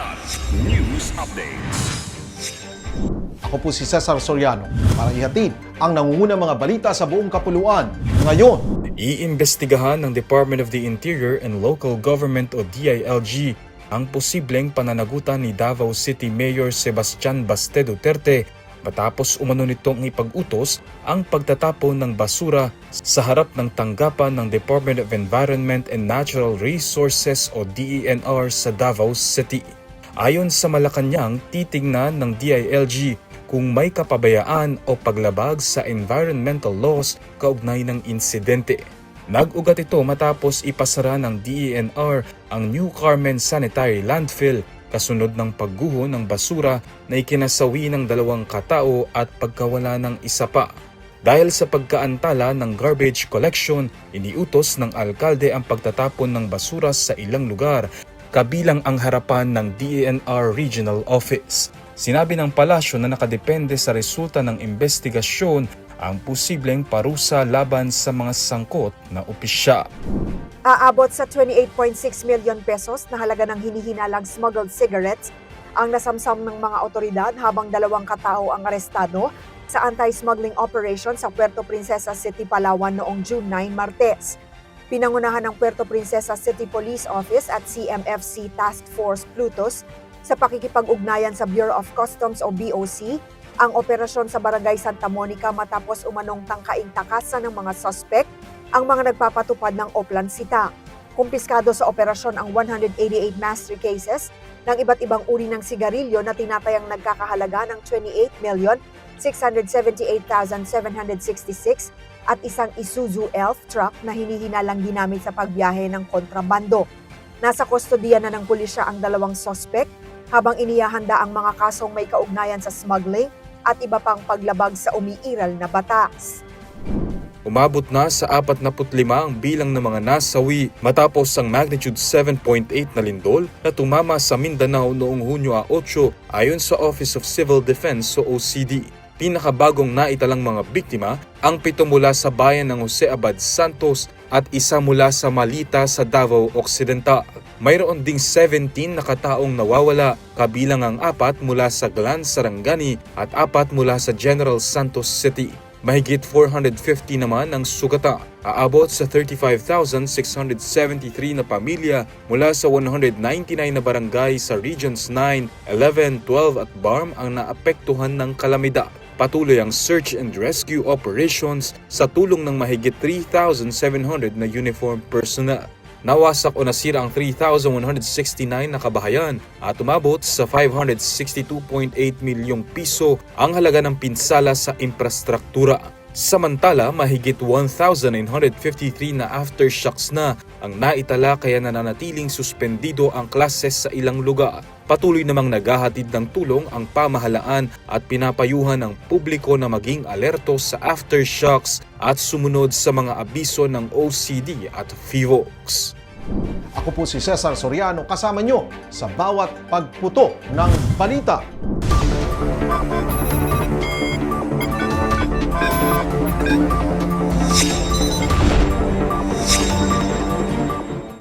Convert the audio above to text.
Kilat News Updates. Ako po si Cesar Soriano para ihatid ang nangungunang mga balita sa buong kapuluan. Ngayon, Iimbestigahan ng Department of the Interior and Local Government o DILG ang posibleng pananagutan ni Davao City Mayor Sebastian Baste Duterte matapos umano nitong ipag-utos ang pagtatapon ng basura sa harap ng tanggapan ng Department of Environment and Natural Resources o DENR sa Davao City. Ayon sa Malacanang, titingnan ng DILG kung may kapabayaan o paglabag sa environmental laws kaugnay ng insidente. Nag-ugat ito matapos ipasara ng DENR ang New Carmen Sanitary Landfill kasunod ng pagguho ng basura na ikinasawi ng 2 katao at pagkawala ng isa pa. Dahil sa pagkaantala ng garbage collection, iniutos ng alkalde ang pagtatapon ng basura sa ilang lugar, kabilang ang harapan ng DENR Regional Office. Sinabi ng palasyo na nakadepende sa resulta ng investigasyon ang posibleng parusa laban sa mga sangkot na opisyal. Aabot sa 28.6 million pesos na halaga ng hinihinalang smuggled cigarettes ang nasamsam ng mga otoridad habang 2 katao ang arestado sa anti-smuggling operation sa Puerto Princesa City, Palawan noong June 9, Martes. Pinangunahan ng Puerto Princesa City Police Office at CMFC Task Force Plutos sa pakikipag-ugnayan sa Bureau of Customs o BOC ang operasyon sa Barangay Santa Monica matapos umanong tangkaing takasan ng mga suspect ang mga nagpapatupad ng Oplan Sita. Kumpiskado sa operasyon ang 188 master cases ng iba't ibang uri ng sigarilyo na tinatayang nagkakahalaga ng 28,678,766 at isang Isuzu Elf truck na hinihinalang ginamit sa pagbiyahe ng kontrabando. Nasa kustodiya na ng pulisya ang 2 suspect habang inihahanda ang mga kasong may kaugnayan sa smuggling at iba pang paglabag sa umiiral na batas. Umabot na sa 45 ang bilang ng mga nasawi matapos ang magnitude 7.8 na lindol na tumama sa Mindanao noong Hunyo 8 ayon sa Office of Civil Defense o OCD. Pinakabagong naitalang mga biktima ang 7 mula sa bayan ng Jose Abad Santos at 1 mula sa Malita sa Davao Occidental. Mayroon ding 17 na kataong nawawala, kabilang ang 4 mula sa Glan Sarangani at 4 mula sa General Santos City. Mahigit 450 naman ang sugata. Aabot sa 35,673 na pamilya mula sa 199 na barangay sa Regions 9, 11, 12 at BARM ang naapektuhan ng kalamidad. Patuloy ang search and rescue operations sa tulong ng mahigit 3,700 na uniform personnel. Nawasak o nasira ang 3,169 na kabahayan at umabot sa 562.8 milyong piso ang halaga ng pinsala sa infrastruktura. Samantala, mahigit 1,953 na aftershocks na ang naitala kaya nananatiling suspendido ang klases sa ilang lugar. Patuloy namang naghahatid ng tulong ang pamahalaan at pinapayuhan ng publiko na maging alerto sa aftershocks at sumunod sa mga abiso ng OCD at FIVOX. ako po si Cesar Soriano kasama nyo sa bawat pagputo ng balita.